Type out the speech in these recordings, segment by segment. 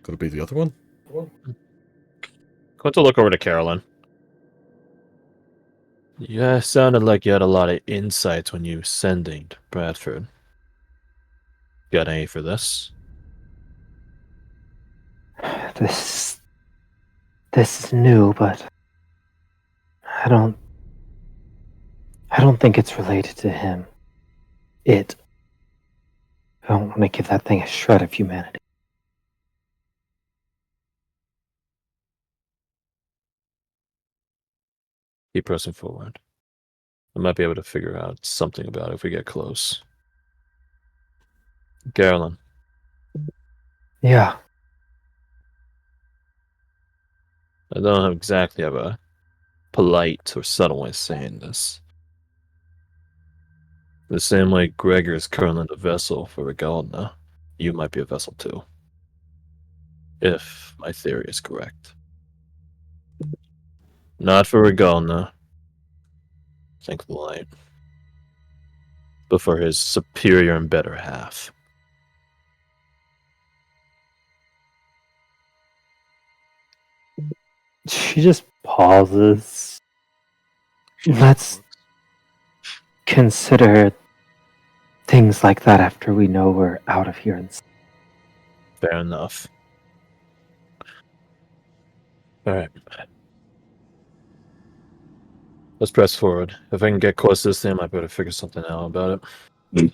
Could it be the other one? Going to look over to Carolyn. Yeah, sounded like you had a lot of insights when you were sending to Bradford. Got any for this? This is new, but I don't think it's related to him. I don't want to give that thing a shred of humanity. Keep pressing forward. I might be able to figure out something about it if we get close. Carolyn. Yeah. I don't exactly have a polite or subtle way of saying this. The same way Gregor is currently the vessel for Regalna, you might be a vessel too. If my theory is correct. Not for Regalna. Think the light. But for his superior and better half. She just pauses. Let's consider things like that after we know we're out of here. Fair enough. Alright. Let's press forward. If I can get close to this thing, I might be able to figure something out about it.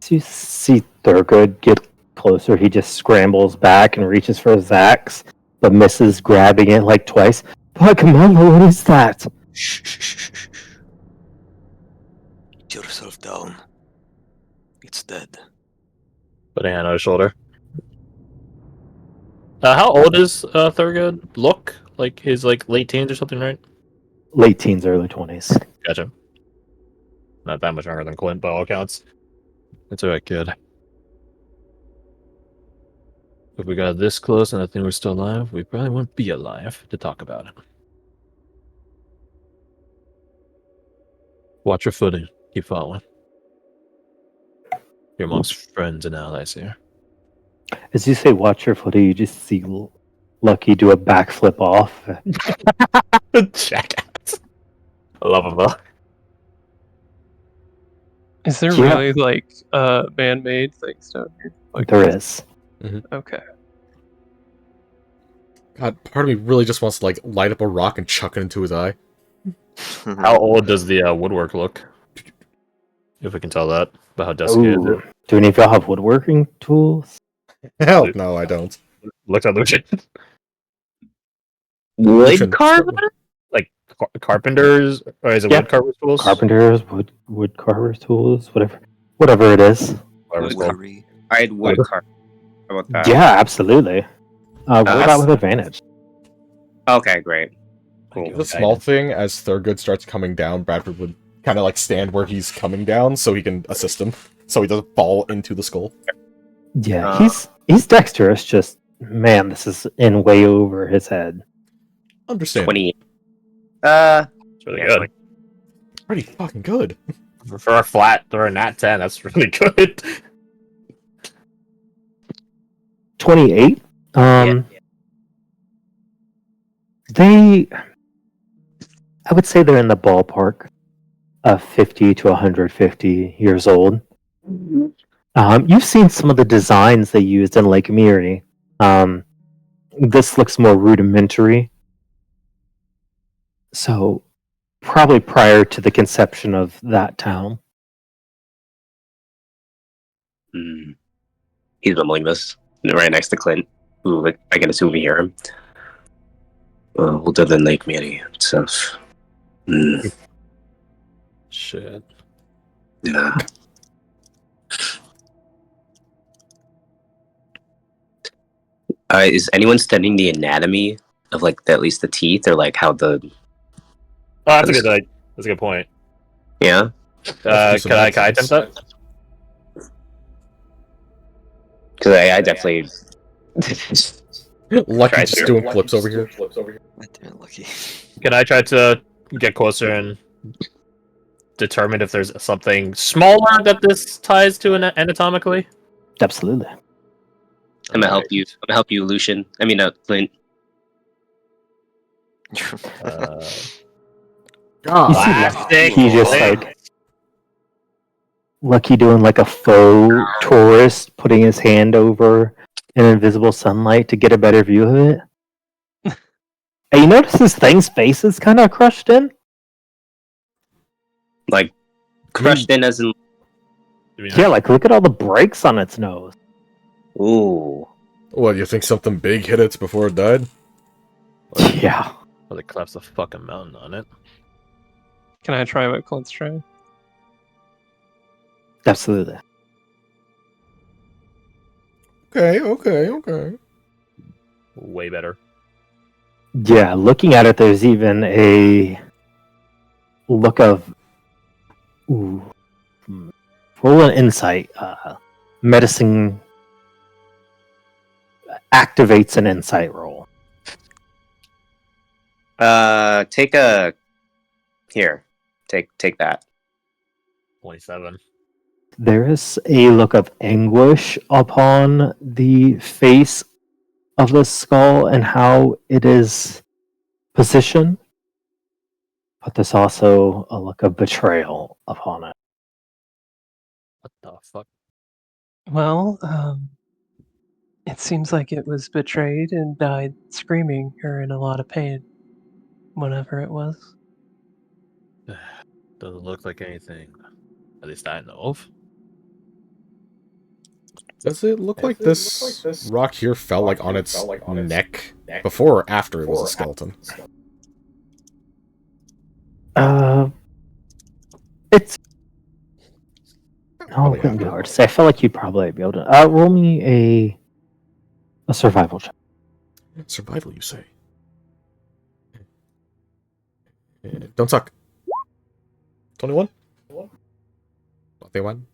You see Thurgood get closer. He just scrambles back and reaches for his axe, but misses, grabbing it like twice. But Mama, what is that? Shh. Get yourself down. It's dead. Put a hand on his shoulder. How old is Thurgood? Look? Like his late teens or something, right? Late teens, early 20s. Gotcha. Not that much younger than Clint by all accounts. It's alright, kid. If we got this close and I think we're still alive, we probably wouldn't be alive to talk about it. Watch your footing. Keep following. You're amongst friends and allies here. As you say, watch your footy, you just see Lucky do a backflip off. Jackass. I love him though. Is there really man-made things down here? There is. Okay. God, part of me really just wants to light up a rock and chuck it into his eye. How old does the woodwork look? If we can tell that about how dusky it is. Do any of y'all have woodworking tools? Hell no, I don't. Looks at Lucian. Wood carver? Like carpenters, or is it wood carvers tools? Carpenters, wood carvers tools, whatever it is. Woodworkery. I had wood carver. How about that? Yeah, absolutely. Roll that with advantage. Okay, great. Cool. The small thing, as Thurgood starts coming down, Bradford would kind of stand where he's coming down so he can assist him, so he doesn't fall into the skull. Yeah, he's dexterous, just, man, this is in way over his head. Understand. 20. It's really good. Pretty fucking good. For a flat, or a nat 10, that's really good. 28. Yeah. I would say they're in the ballpark of 50 to 150 years old. You've seen some of the designs they used in Lake Erie. This looks more rudimentary. So, probably prior to the conception of that town. He's mumbling this right next to Clint, who I can assume we hear him. Older than Lake Erie itself. Shit. Yeah. Is anyone studying the anatomy of at least the teeth, or how the? Oh, that's a good point. Yeah. Can I attempt that? Because I definitely. Lucky just doing flips over here. Lucky. Can I try to get closer and determine if there's something smaller that this ties to anatomically? Absolutely. I'm gonna help you. I'm gonna help you, Lucian. I mean, Clint. Uh, You see, Plastic he just leg. Lucky doing like a faux tourist, putting his hand over an invisible sunlight to get a better view of it. And you notice this thing's face is kind of crushed in? Like crushed in as in. Yeah, like look at all the breaks on its nose. Ooh. What, you think something big hit it before it died? Yeah. Well, they collapsed the fucking mountain on it. Can I try what Clint's trying? Absolutely. Okay. Way better. Yeah, looking at it, there's even a look of roll an insight. Medicine activates an insight roll. Take a. Here. Take that. 27. There is a look of anguish upon the face of the skull and how it is positioned, but there's also a look of betrayal upon it. What the fuck? Well, it seems like it was betrayed and died screaming or in a lot of pain. Whatever it was. Doesn't look like anything. At least I know of. Does it look like this rock here fell like on its neck before or after it was a skeleton? It's it wouldn't be hard to say. I feel like you'd probably be able to roll me a survival check. Survival, you say? Don't suck. 21? 21?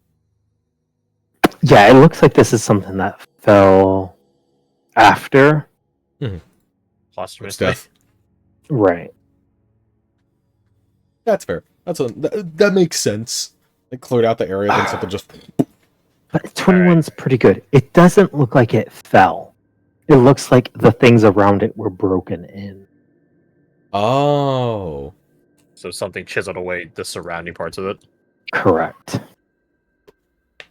Yeah, it looks like this is something that fell after. It's Posthumously. death. Right. That's fair. That makes sense. It cleared out the area, then something just... But 21's pretty good. It doesn't look like it fell. It looks like the things around it were broken in. Oh. So something chiseled away the surrounding parts of it. Correct.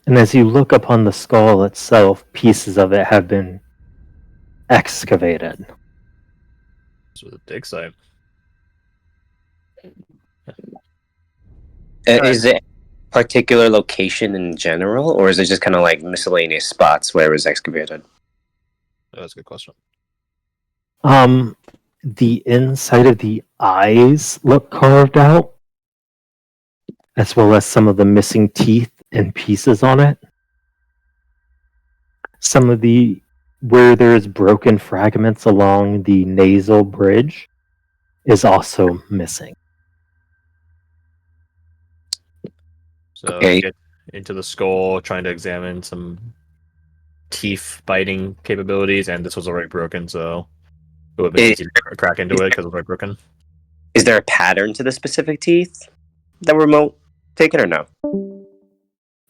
And as you look upon the skull itself, pieces of it have been excavated. So the dig site. Is it particular location in general, or is it just kind of like miscellaneous spots where it was excavated? That's a good question. The inside of the eyes look carved out, as well as some of the missing teeth and pieces on it. Some of the where there's broken fragments along the nasal bridge is also missing. So Okay. get into the skull, trying to examine some teeth biting capabilities, and this was already broken, so it would have been easy to crack into it because it was already broken. Is there a pattern to the specific teeth that were taken, or no?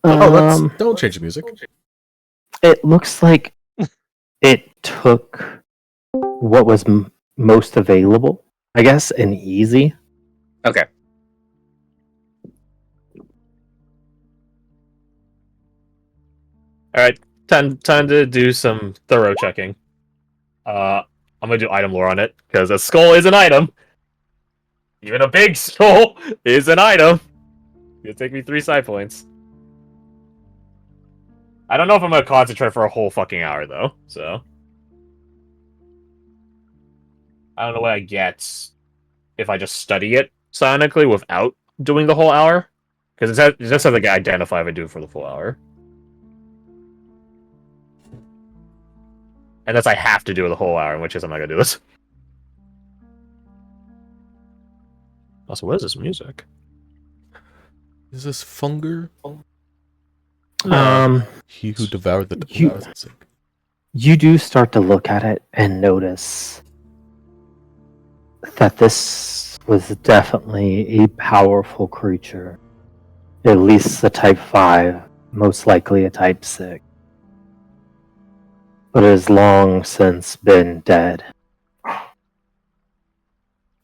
Don't change the music. It looks like it took what was most available, I guess, and easy. Okay. All right, time to do some thorough checking. I'm gonna do item lore on it because a skull is an item. Even a big skull is an item. It'll take me 3 side points. I don't know if I'm gonna concentrate for a whole fucking hour though. So I don't know what I get if I just study it sonically without doing the whole hour. Because it just says like identify if I do it for the full hour. Unless I have to do the whole hour, in which case I'm not gonna do this. Also, what is this music? Is this Funger? He who devoured the... You do start to look at it and notice that this was definitely a powerful creature At least a type 5, most likely a type 6. But it has long since been dead.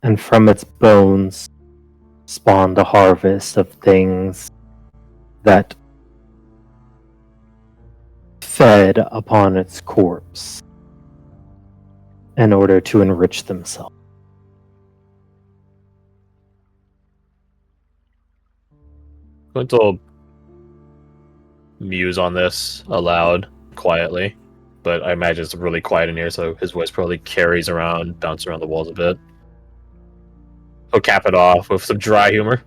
And from its bones spawned a harvest of things that fed upon its corpse in order to enrich themselves. Going to muse on this aloud, quietly, but I imagine it's really quiet in here, so his voice probably carries around, bounces around the walls a bit. He'll cap it off with some dry humor.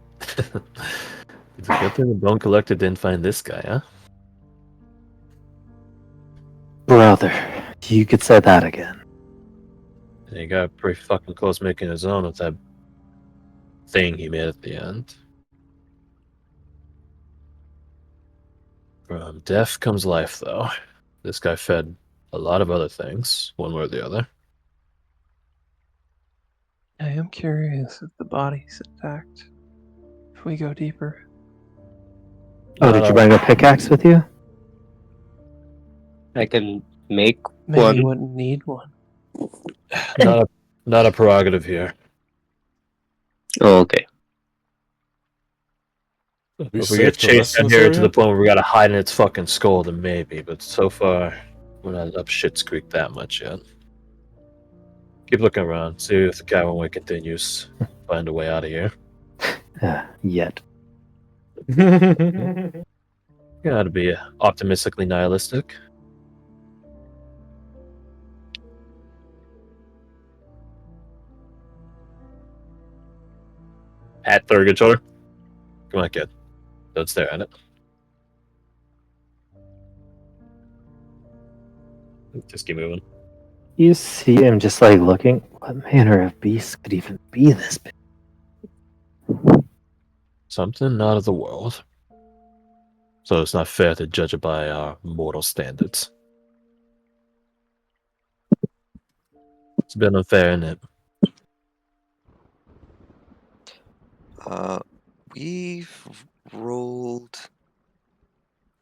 It's a good thing the Bone Collector didn't find this guy, huh? Brother, you could say that again. He got pretty fucking close making his own with that thing he made at the end. From death comes life, though. This guy fed a lot of other things, one way or the other. I am curious if the body's intact. If we go deeper. Oh, did you bring a pickaxe with you? I can make Maybe one. you wouldn't need one. Not a prerogative here. Oh, okay. If we get chased down here to the point where we gotta hide in its fucking skull, then maybe. But so far, we're not up shit's creek that much yet. Keep looking around. See if the cavern continues. Find a way out of here. Yet. Gotta be optimistically nihilistic. Pat Thurgood shoulder. Come on, kid. Don't stare at it. Just keep moving. You see him just like looking. What manner of beast could even be this big? Something out of the world. So it's not fair to judge it by our mortal standards. It's a bit unfair, isn't it? We've rolled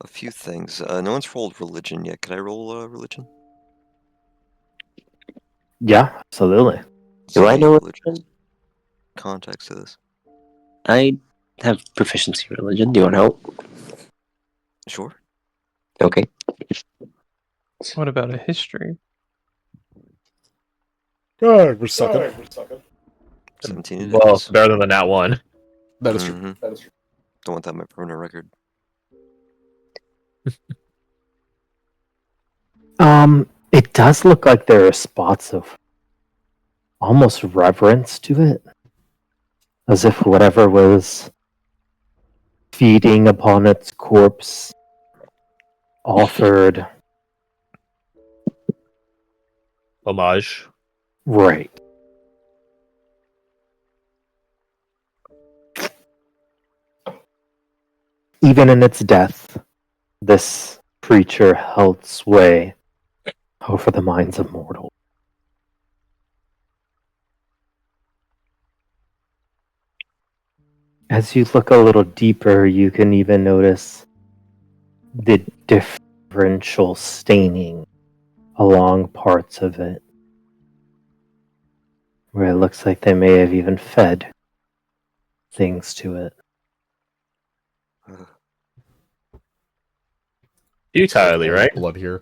a few things. No one's rolled religion yet. Could I roll religion? Yeah, absolutely. Do I know religion religion? context to this? I have proficiency in religion. Do you want help? Sure. Okay. What about a history? God, we're sucking. 17 it Well, is. better than that one. That is true. Mhm. That is true. Don't want that on my permanent record. It does look like there are spots of almost reverence to it. As if whatever was feeding upon its corpse offered Homage. right. Even in its death, this creature held sway over the minds of mortals. As you look a little deeper, you can even notice the differential staining along parts of it, where it looks like they may have even fed things to it. Futilely, right? Blood here.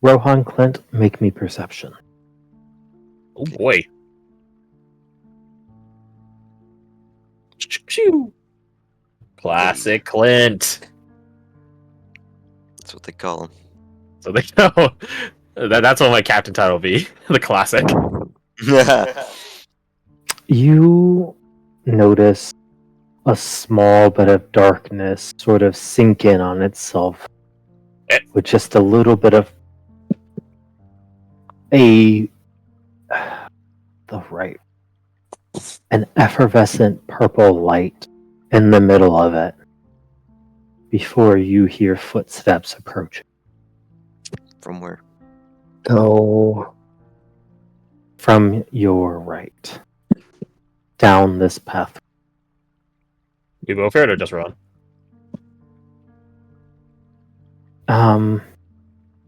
Rohan, Clint, make me perception. Oh boy. Classic Clint. That's what they call him. So they know. That's what my captain title will be. The classic. You notice a small bit of darkness sort of sink in on itself with just a little bit of an effervescent purple light in the middle of it. before you hear footsteps approaching. From where? Oh. From your right. Down this path. We both here or just run?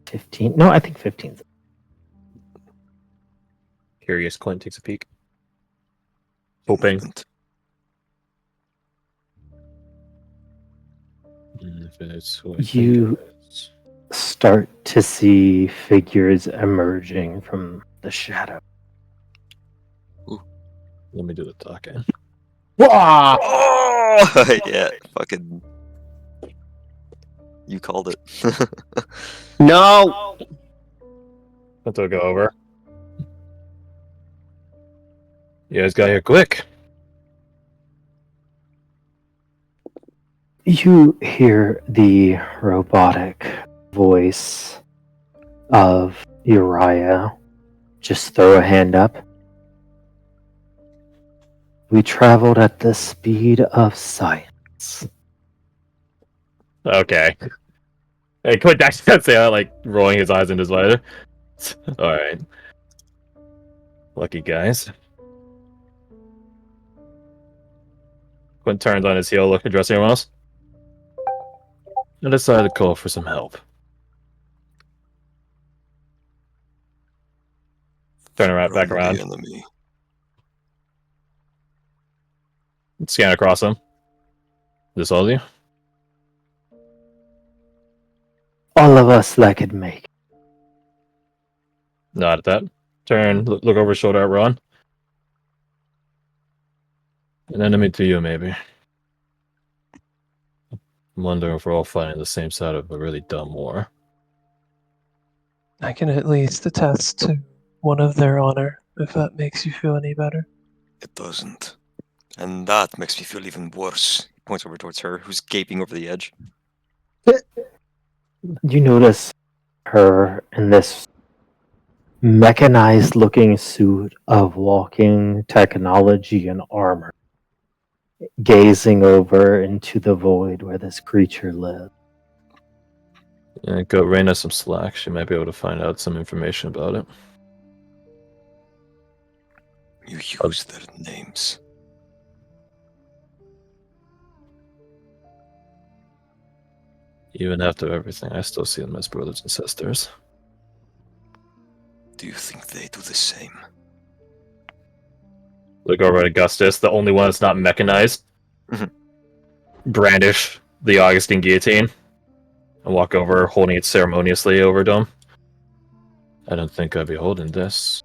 15. No, I think 15. Curious Clint takes a peek. Hoping. Movement. If it's who I think You it is. start to see figures emerging from the shadow. Let me do the talking. Wah! Oh yeah, fucking. You called it. No! Let's go over. You guys got here quick. You hear the robotic voice of Uriah just throw a hand up. We traveled at the speed of science. Okay. Hey, Clint actually say that, like, rolling his eyes into his visor. Alright. Lucky guys. Quinn turns on his heel, look addressing everyone else. I decided to call for some help. Turn around, back From around. the enemy. Scan across him. This all of you? All of us that could make. Nod at that. Turn, look over his shoulder at Ron. An enemy to you, maybe. I'm wondering if we're all fighting the same side of a really dumb war. I can at least attest to one of their honor, if that makes you feel any better. It doesn't. And that makes me feel even worse. He points over towards her, who's gaping over the edge. You notice her in this mechanized looking suit of walking technology and armor, gazing over into the void where this creature lives. Yeah, go Raina some slack. She might be able to find out some information about it. You use their names. Even after everything, I still see them as brothers and sisters. Do you think they do the same? Look over at Augustus, the only one that's not mechanized. Mhm. Brandish the Augustine guillotine. And walk over, holding it ceremoniously over to him. I don't think I'd be holding this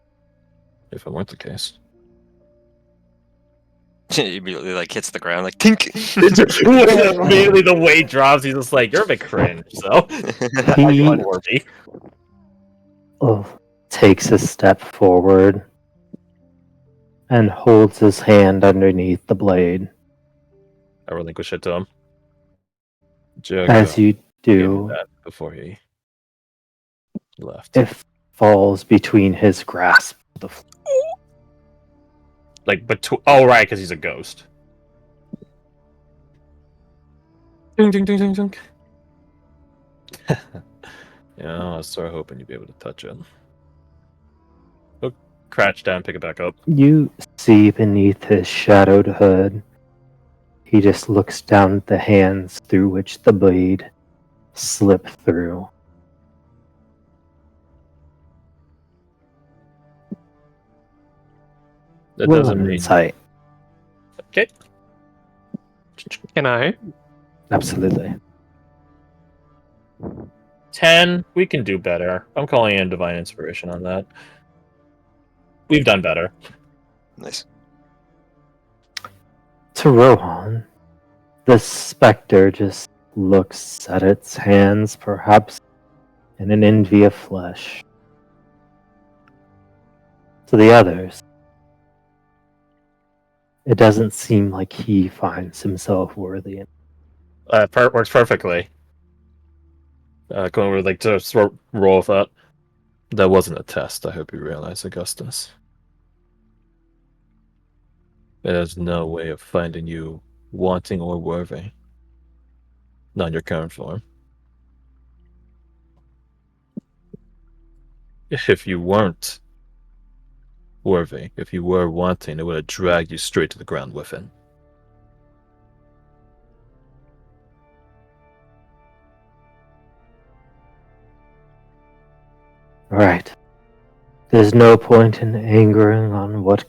if it weren't the case. He immediately like hits the ground like tink. Immediately the weight drops, he's just like, you're a bit cringe, so He unworthy. takes a step forward and holds his hand underneath the blade. I relinquish it to him. As you gave me do, that before he left. it falls between his grasp of the floor. Like, oh, right, because he's a ghost. Ding, ding, ding, ding, ding. Yeah, I was sort of hoping you'd be able to touch it. Look, crouch down, pick it back up. You see beneath his shadowed hood, he just looks down at the hands through which the blade slipped through. That Roll doesn't an mean. insight. Okay. Can I? Absolutely. 10, we can do better. I'm calling in Divine Inspiration on that. We've done better. Nice. To Rohan, the specter just looks at its hands, perhaps in an envy of flesh. To the others, it doesn't seem like he finds himself worthy. Works perfectly. Going over like to roll with that. That wasn't a test. I hope you realize, Augustus. It has no way of finding you wanting or worthy. Not in your current form. If you weren't worthy, if you were wanting, it would have dragged you straight to the ground with it. Right. There's no point in angering on what